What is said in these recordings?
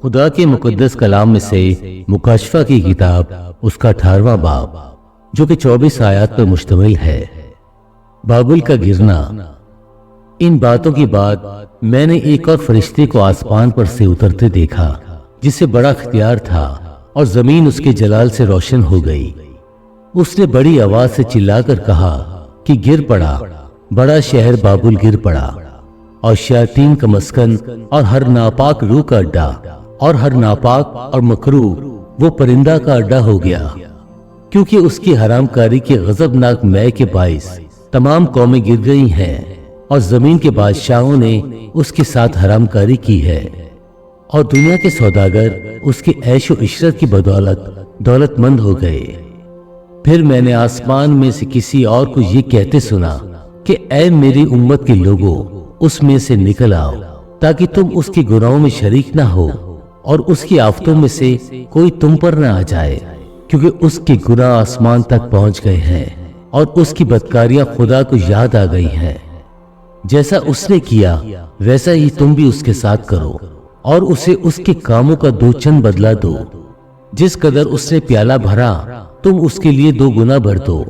خدا کے مقدس کلام میں سے مکاشفہ کی کتاب اس کا 18واں باب جو کہ 24 آیات پر مشتمل ہے۔ بابل کا گرنا۔ ان باتوں کے بعد میں نے ایک اور فرشتے کو آسمان پر سے اترتے دیکھا جسے بڑا اختیار تھا اور زمین اس کے جلال سے روشن ہو گئی۔ اس نے بڑی آواز سے چلا کر کہا کہ گر پڑا، بڑا شہر بابل گر پڑا، اور شیاطین کا مسکن اور ہر ناپاک روح کا اڈا اور ہر ناپاک اور مکروہ وہ پرندہ کا اڈا ہو گیا، کیونکہ اس کی حرام کاری کے غضبناک مے کے باعث تمام قومیں گر گئی ہیں اور زمین کے بادشاہوں نے اس کے ساتھ حرام کاری کی ہے، اور دنیا کے سوداگر اس کے عیش و عشرت کی بدولت دولت مند ہو گئے۔ پھر میں نے آسمان میں سے کسی اور کو یہ کہتے سنا کہ اے میری امت کے لوگوں، اس میں سے نکل آؤ تاکہ تم اس کے گناہوں میں شریک نہ ہو اور اس کی آفتوں میں سے کوئی تم پر نہ آ جائے، کیونکہ اس کے گناہ آسمان تک پہنچ گئے ہیں اور اس کی بدکاریاں خدا کو یاد آ گئی ہیں۔ جیسا اس نے کیا ویسا ہی تم بھی اس کے ساتھ کرو اور اسے اس کے کاموں کا 2 چند بدلہ دو۔ جس قدر اس نے پیالہ بھرا تم اس کے لیے 2 گنا بھر دو۔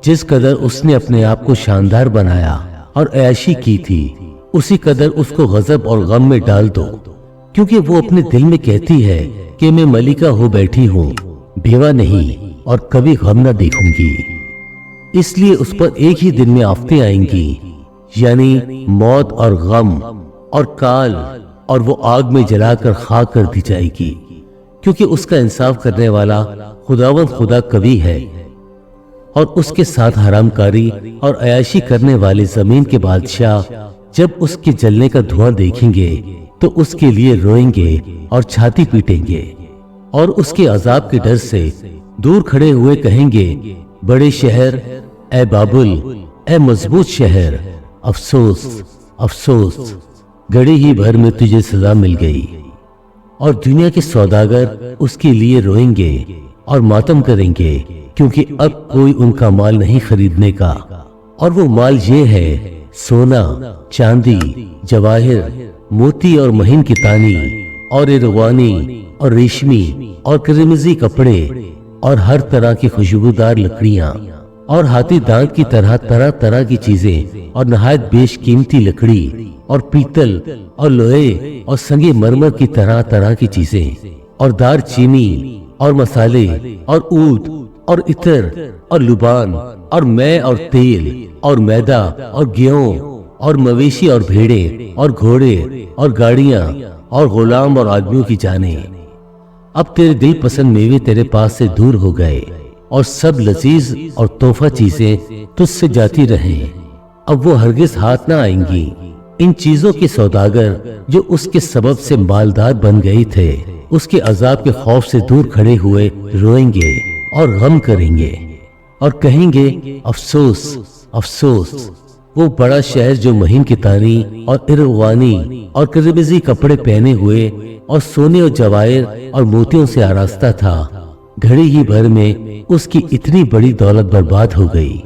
جس قدر اس نے اپنے آپ کو شاندار بنایا اور عیاشی کی تھی، اسی قدر اس کو غضب اور غم میں ڈال دو، کیونکہ وہ اپنے دل میں کہتی ہے کہ میں ملکہ ہو بیٹھی ہوں، بیوہ نہیں اور کبھی غم نہ دیکھوں گی۔ اس لیے اس پر ایک ہی دن میں آفتیں آئیں گی، یعنی موت اور غم اور کال، اور وہ آگ میں جلا کر خاک کر دی جائے گی، کیونکہ اس کا انصاف کرنے والا خداوند خدا قوی ہے، اور اس کے ساتھ حرام کاری اور عیاشی کرنے والے زمین کے بادشاہ جب اس کے جلنے کا دھواں دیکھیں گے تو اس کے لیے روئیں گے اور چھاتی پیٹیں گے، اور اس کے عذاب کے ڈر سے دور کھڑے ہوئے کہیں گے، بڑے شہر اے بابل، اے مضبوط شہر، افسوس افسوس، گھڑی ہی بھر میں تجھے سزا مل گئی۔ اور دنیا کے سوداگر اس کے لیے روئیں گے اور ماتم کریں گے، کیونکہ اب کوئی ان کا مال نہیں خریدنے کا، اور وہ مال یہ ہے، سونا، چاندی، جواہر، موتی اور مہین کتانی اور ارغوانی اور ریشمی اور قرمزی کپڑے اور ہر طرح کی خوشبودار لکڑیاں اور ہاتھی دانت کی طرح طرح کی چیزیں اور نہایت بیش قیمتی لکڑی اور پیتل اور لوہے اور سنگ مرمر کی طرح کی چیزیں اور دار چینی اور مسالے اور عود اور عطر اور لبان اور مے اور تیل اور میدا اور گیہوں اور مویشی اور بھیڑیں اور گھوڑے اور گاڑیاں اور غلام اور آدمیوں کی جانیں۔ اب تیرے دل پسند میوے تیرے پاس سے دور ہو گئے، اور سب لذیذ اور تحفہ چیزیں تجھ سے جاتی رہیں، اب وہ ہرگز ہاتھ نہ آئیں گی۔ ان چیزوں کے سوداگر جو اس کے سبب سے مالدار بن گئے تھے، اس کے عذاب کے خوف سے دور کھڑے ہوئے روئیں گے اور غم کریں گے اور کہیں گے، افسوس افسوس، وہ بڑا شہر جو مہین کتانی اور ارغوانی اور قرمزی کپڑے پہنے ہوئے اور سونے اور جواہر اور موتیوں سے آراستہ تھا، گھڑی ہی بھر میں اس کی اتنی بڑی دولت برباد ہو گئی،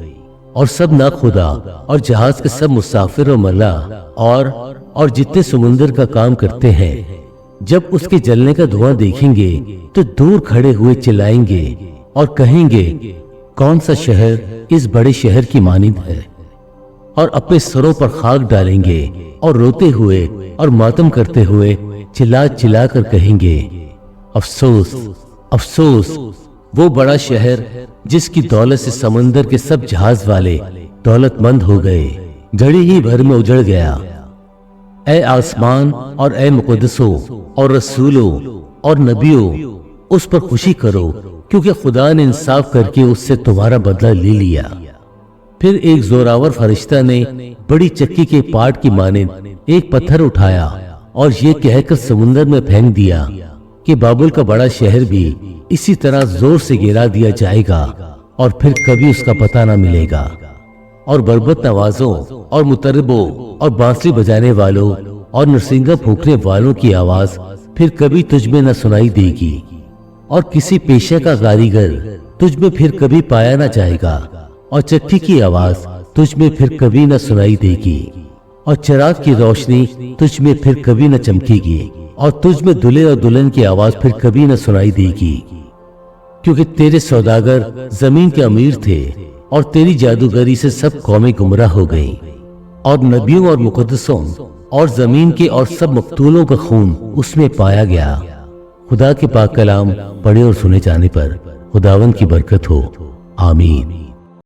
اور سب ناخدا اور جہاز کے سب مسافر و ملاح اور جتنے سمندر کا کام کرتے ہیں، جب اس کے جلنے کا دھواں دیکھیں گے تو دور کھڑے ہوئے چلائیں گے اور کہیں گے، کون سا شہر اس بڑے شہر کی مانند ہے، اور اپنے سروں پر خاک ڈالیں گے اور روتے ہوئے اور ماتم کرتے ہوئے چلا کر کہیں گے، افسوس افسوس، وہ بڑا شہر جس کی دولت سے سمندر کے سب جہاز والے دولت مند ہو گئے، گھڑی ہی بھر میں اجڑ گیا۔ اے آسمان اور اے مقدسوں اور رسولوں اور نبیوں، اس پر خوشی کرو، کیونکہ خدا نے انصاف کر کے اس سے تمہارا بدلہ لے لیا۔ پھر ایک زوراور فرشتہ نے بڑی چکی کے پاٹ کی مانند ایک پتھر اٹھایا اور یہ کہہ کر سمندر میں پھینک دیا کہ بابل کا بڑا شہر بھی اسی طرح زور سے گرا دیا جائے گا اور پھر کبھی اس کا پتہ نہ ملے گا، اور بربط نوازوں اور مطربوں اور بانسری بجانے والوں اور نرسنگا پھونکنے والوں کی آواز پھر کبھی تجھ میں نہ سنائی دے گی، اور کسی پیشہ کا کاریگر تجھ میں پھر کبھی پایا نہ جائے گا، اور چکی کی آواز تجھ میں پھر کبھی نہ سنائی دے گی، اور چراغ کی روشنی تجھ میں پھر کبھی نہ چمکے گی، اور تجھ میں دلہے اور دلہن کی آواز پھر کبھی نہ سنائی دے گی، کیونکہ تیرے سوداگر زمین کے امیر تھے اور تیری جادوگری سے سب قومیں گمراہ ہو گئیں، اور نبیوں اور مقدسوں اور زمین کے اور سب مقتولوں کا خون اس میں پایا گیا۔ خدا کے پاک کلام پڑھے اور سنے جانے پر خداوند کی برکت ہو، آمین۔